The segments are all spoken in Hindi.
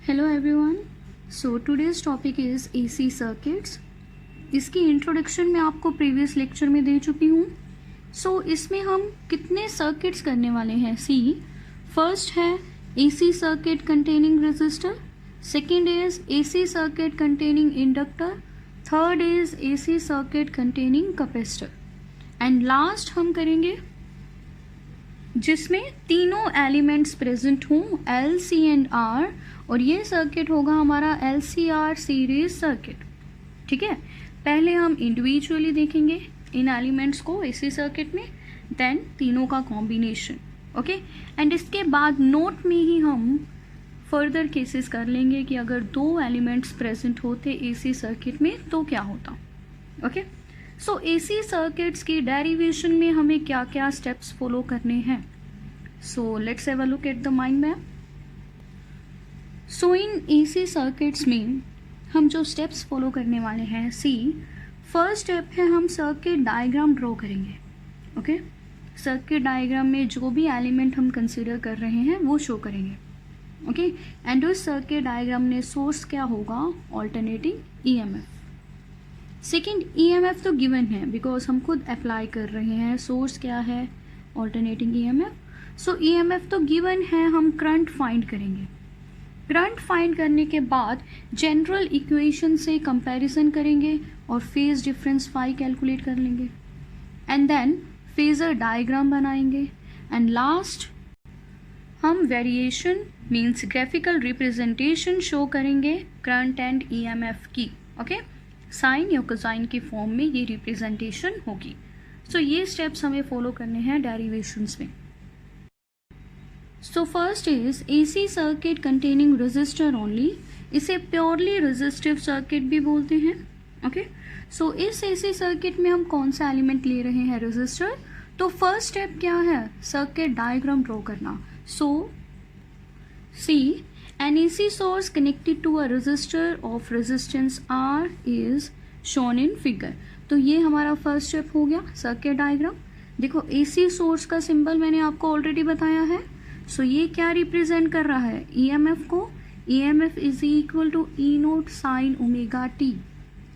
Hello everyone. So today's topic is AC circuits. इसकी इंट्रोडक्शन मैं आपको प्रीवियस लेक्चर में दे चुकी हूँ. सो इसमें हम कितने सर्किट्स करने वाले हैं. सी फर्स्ट है AC circuit containing resistor, second is AC circuit containing inductor, third is AC circuit containing capacitor and last हम करेंगे जिसमें तीनों एलिमेंट्स प्रेजेंट हों L, C एंड R, और ये सर्किट होगा हमारा LCR सीरीज सर्किट. ठीक है, पहले हम इंडिविजुअली देखेंगे इन एलिमेंट्स को AC सर्किट में, देन तीनों का कॉम्बिनेशन. ओके, एंड इसके बाद नोट में ही हम फर्दर केसेस कर लेंगे कि अगर दो एलिमेंट्स प्रेजेंट होते AC सर्किट में तो क्या होता. ओके, सो AC सर्किट्स की डेरिवेशन में हमें क्या क्या स्टेप्स फॉलो करने हैं. So let's have a look at the mind map. So in AC circuits में हम जो स्टेप्स फॉलो करने वाले हैं, सी फर्स्ट स्टेप है हम सर्किट डायग्राम ड्रॉ करेंगे. ओके, सर्किट डायग्राम में जो भी एलिमेंट हम कंसिडर कर रहे हैं वो शो करेंगे. ओके, एंड उस सर्किट डायग्राम में सोर्स क्या होगा, ऑल्टरनेटिंग EMF. सेकेंड, EMF तो गिवन है बिकॉज हम खुद अप्लाई कर रहे हैं. सोर्स क्या है, ऑल्टरनेटिंग EMF. सो EMF तो गिवन है, हम करंट फाइंड करेंगे. करंट फाइंड करने के बाद जनरल इक्वेशन से कंपैरिजन करेंगे और फेज डिफरेंस फाई कैलकुलेट कर लेंगे एंड देन फेजर डायग्राम बनाएंगे एंड लास्ट हम variation means graphical representation show करेंगे करंट एंड EMF की. ओके, साइन या कोसाइन की फॉर्म में ये रिप्रेजेंटेशन होगी. सो ये स्टेप्स हमें फॉलो करने हैं डेरिवेशंस में. So first is AC circuit containing resistor only. इसे प्योरली रेजिस्टिव सर्किट भी बोलते हैं. ओके, सो इस AC सर्किट में हम कौन सा एलिमेंट ले रहे हैं, रेजिस्टर. तो फर्स्ट स्टेप क्या है, सर्किट डायग्राम ड्रॉ करना. सो सी an AC source connected to a resistor of resistance R is shown in figure. तो ये हमारा फर्स्ट स्टेप हो गया सर्किट डायग्राम. देखो AC सोर्स का सिंबल मैंने आपको ऑलरेडी बताया है. सो ये क्या रिप्रेजेंट कर रहा है, EMF को. EMF is equal to E0 sine omega t.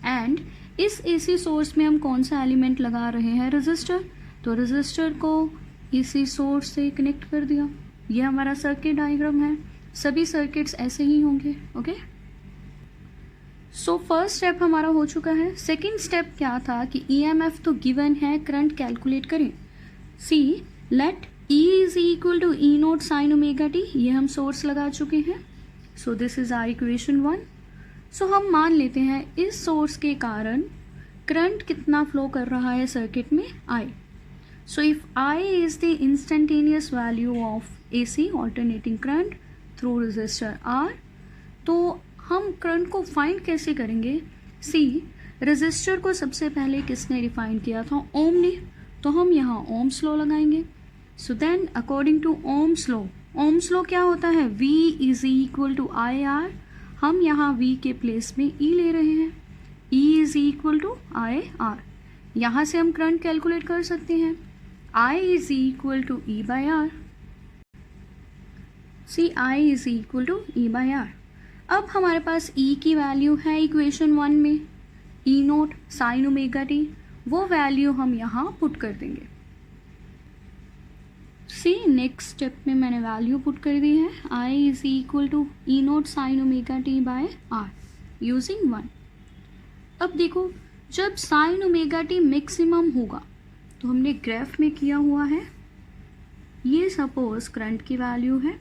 And इस AC सोर्स में हम कौन सा एलिमेंट लगा रहे हैं, रेजिस्टर. तो रेजिस्टर को AC सोर्स से कनेक्ट कर दिया. ये हमारा सर्किट डायग्राम है. सभी सर्किट्स ऐसे ही होंगे. ओके, सो फर्स्ट स्टेप हमारा हो चुका है. सेकंड स्टेप क्या था कि EMF तो गिवन है, करंट कैलकुलेट करें. See let E is equal to E0 sine omega t. ये हम सोर्स लगा चुके हैं. So this is our equation 1. सो हम मान लेते हैं इस सोर्स के कारण करंट कितना फ्लो कर रहा है सर्किट में, I. So if I is the instantaneous value of AC alternating current through resistor R, तो हम करंट को फाइंड कैसे करेंगे. सी रेजिस्टर को सबसे पहले किसने डिफाइन किया था, ओम ने. तो हम यहाँ ओम्स लॉ लगाएंगे. So then according to Ohm's law क्या होता है, V is equal to IR. हम यहाँ V के प्लेस में E ले रहे हैं. E is equal to IR. यहाँ से हम करंट कैलकुलेट कर सकते हैं. I is equal to E by R. See I is equal to E by R. अब हमारे पास E की वैल्यू है इक्वेशन 1 में, E0 साइन ओमेगा t. वो वैल्यू हम यहाँ पुट कर देंगे. सी नेक्स्ट स्टेप में मैंने वैल्यू पुट कर दी है, I is equal to E0 sine omega t by R using 1. अब देखो जब साइन ओमेगा t मैक्सिमम होगा तो हमने ग्राफ में किया हुआ है, ये सपोज करंट की वैल्यू है.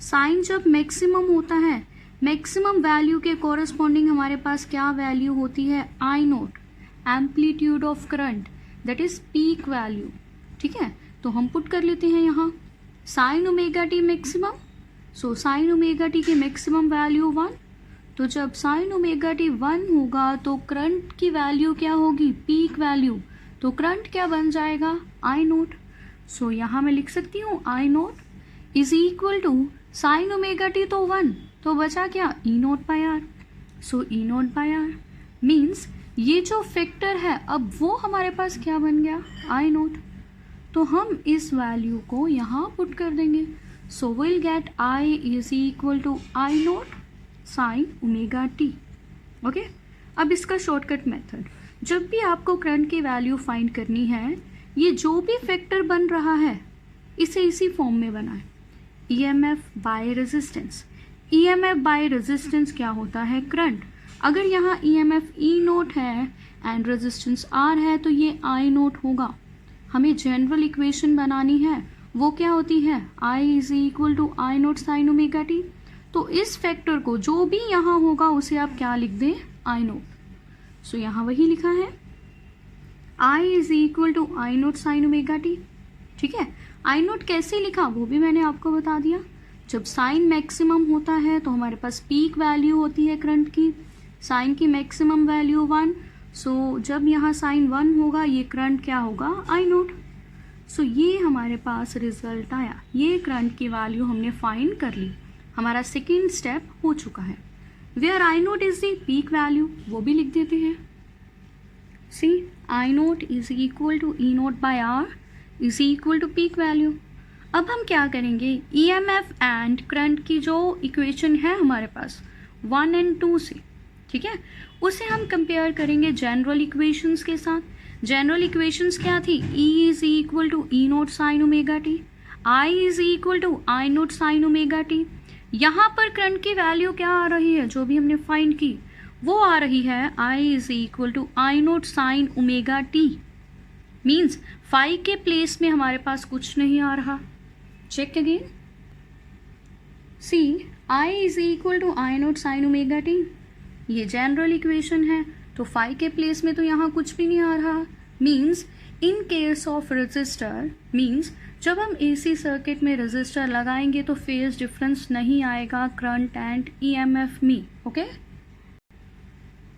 साइन जब मैक्सिमम होता है, मैक्सिमम वैल्यू के कोरस्पॉन्डिंग हमारे पास क्या वैल्यू होती है, I0 amplitude of current, that is peak value. ठीक है, तो हम पुट कर लेते हैं यहाँ sign omega T maximum. So sine omega T की मैक्सिमम वैल्यू 1. तो जब साइन ओमेगा टी 1 होगा तो करंट की वैल्यू क्या होगी, पीक वैल्यू. तो करंट क्या बन जाएगा, I0. सो यहाँ मैं लिख सकती हूँ I0 is equal to sine omega T तो 1, तो बचा क्या, E0 by R. So E0 by R means ये जो फैक्टर है अब वो हमारे पास क्या बन गया, I0. तो हम इस वैल्यू को यहाँ पुट कर देंगे. So will get I is equal to I0 sine omega T. Okay, अब इसका शॉर्टकट मेथड, जब भी आपको करंट की वैल्यू फाइंड करनी है, ये जो भी फैक्टर बन रहा है इसे इसी फॉर्म में बनाएं, EMF by resistance. EMF by resistance क्या होता है? करंट। अगर यहाँ ईएमएफ ई नोट है एंड रेजिस्टेंस आर है तो ये आई नोट होगा। हमें जनरल इक्वेशन बनानी है, वो क्या होती है? I is equal to I naught sine omega T. तो इस फैक्टर को जो भी यहाँ होगा उसे आप क्या लिख दें? आई नोट। सो यहाँ वही लिखा है, I is equal to I naught sine omega t. ठीक है, आई नोट कैसे लिखा वो भी मैंने आपको बता दिया। जब साइन मैक्सिमम होता है तो हमारे पास पीक वैल्यू होती है करंट की, साइन की मैक्सिमम वैल्यू 1। सो जब यहाँ साइन 1 होगा ये करंट क्या होगा? आई नोट। सो ये हमारे पास रिजल्ट आया, ये करंट की वैल्यू हमने फाइंड कर ली। हमारा सेकेंड स्टेप हो चुका है। Where I naught is the peak value, वो भी लिख देते हैं। See, I naught is equal to E naught by R is equal to peak value. अब हम क्या करेंगे? ईएमएफ एंड करंट की जो इक्वेशन है हमारे पास 1 और 2 से, ठीक है, उसे हम कंपेयर करेंगे जनरल इक्वेशंस के साथ। जनरल इक्वेशंस क्या थी? E is equal to E naught sine omega T, I is equal to I naught sine omega T. यहाँ पर करंट की वैल्यू क्या आ रही है? जो भी हमने फाइंड की वो आ रही है I is equal to I naught sine omega t. Means phi के प्लेस में हमारे पास कुछ नहीं आ रहा। Check again, see, I is equal to I naught sine omega t, ये जनरल इक्वेशन है, तो फाई के प्लेस में तो यहाँ कुछ भी नहीं आ रहा। Means in case of register, means जब हम एसी सर्किट में रजिस्टर लगाएंगे तो फेज डिफरेंस नहीं आएगा करंट एंड ईएमएफ में। ओके,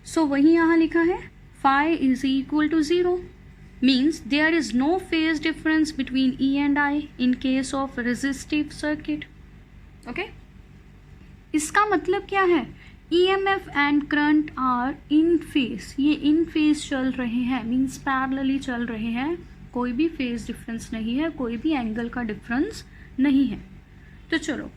सो वही यहाँ लिखा है, phi is equal to 0, means there is no phase difference between E and I in case of resistive circuit. Okay? इसका मतलब क्या है? EMF and current are in phase, ये in phase चल रहे हैं, means parallelly चल रहे हैं, कोई भी phase difference नहीं है, कोई भी एंगल का डिफरेंस नहीं है। तो चलो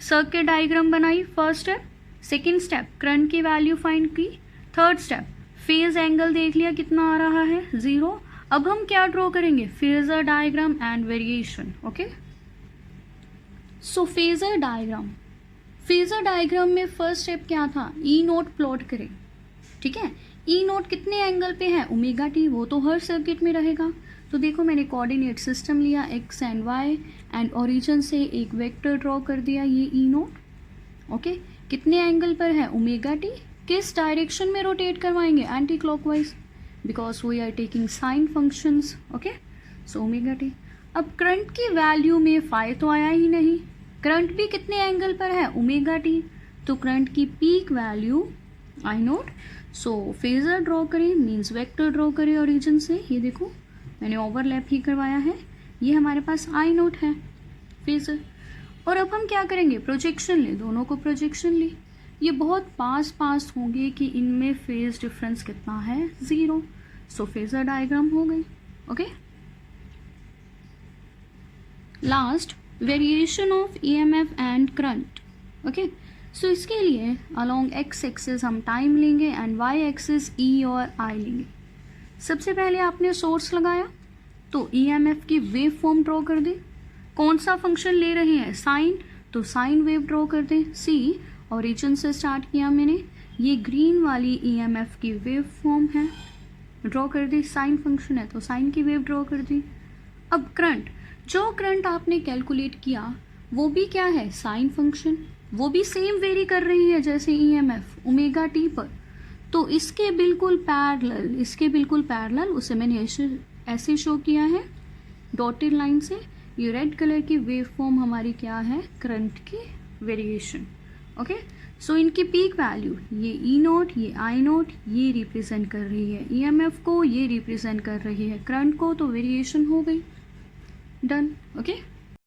सर्किट डायग्राम बनाई, first step. Second step current की वैल्यू फाइंड की। थर्ड स्टेप फेज एंगल देख लिया कितना आ रहा है? 0। अब हम क्या ड्रॉ करेंगे? Phasor diagram and variation. Okay, so phasor diagram, phasor diagram में फर्स्ट स्टेप क्या था? ई नोट प्लॉट करें। ठीक है, ई नोट कितने एंगल पे है? ओमेगा टी, वो तो हर सर्किट में रहेगा। तो देखो मैंने कोऑर्डिनेट सिस्टम लिया X and Y and origin से एक वेक्टर ड्रॉ कर दिया, ये ई नोट। ओके, कितने एंगल पर है? Omega T. किस डायरेक्शन में रोटेट करवाएंगे? Anti clockwise, because we are taking sine functions. okay, so omega t। अब करंट की वैल्यू में फाई तो आया ही नहीं, करंट भी कितने एंगल पर है? ओमेगा टी, तो करंट की पीक वैल्यू आई नोट। सो फेजर ड्रॉ करें, मीन्स वेक्टर ड्रॉ करें ओरिजिन से। ये देखो मैंने ओवरलैप ही करवाया है, ये हमारे पास आई नोट है फेजर। और अब हम क्या करेंगे? प्रोजेक्शन ले, दोनों को प्रोजेक्शन ले। ये बहुत पास होंगे कि इनमें फेज डिफरेंस कितना है? 0। सो फेजर डायग्राम हो गई। Okay, last variation of EMF and current. Okay, so इसके लिए अलोंग एक्स एक्सिस हम टाइम लेंगे एंड वाई एक्सिस ई और आई लेंगे। सबसे पहले आपने सोर्स लगाया तो ईएमएफ की वेव फॉर्म ड्रॉ कर दे। कौन सा फंक्शन ले रहे हैं? साइन, तो साइन वेव ड्रॉ कर दे। सी, ओरिजिन से स्टार्ट किया मैंने, ये ग्रीन वाली ईएमएफ की वेव फॉर्म है, ड्रॉ कर दी। साइन फंक्शन है तो साइन की वेव ड्रॉ कर दी। अब करंट, जो करंट आपने कैलकुलेट किया वो भी क्या है? साइन फंक्शन, वो भी सेम वेरी कर रही है जैसे ईएमएफ ओमेगा टी पर। तो इसके बिल्कुल पैरेलल उसे मैंने ऐसे शो किया है डॉटेड लाइन से। ये रेड कलर की वेव फॉर्म हमारी क्या है? करंट की वेरिएशन। ओके, सो इनकी पीक वैल्यू, ये ई नोट, ये आई नोट, ये रिप्रेजेंट कर रही है ईएमएफ को, ये रिप्रेजेंट कर रही है करंट को, तो वेरिएशन हो गई। डन। ओके।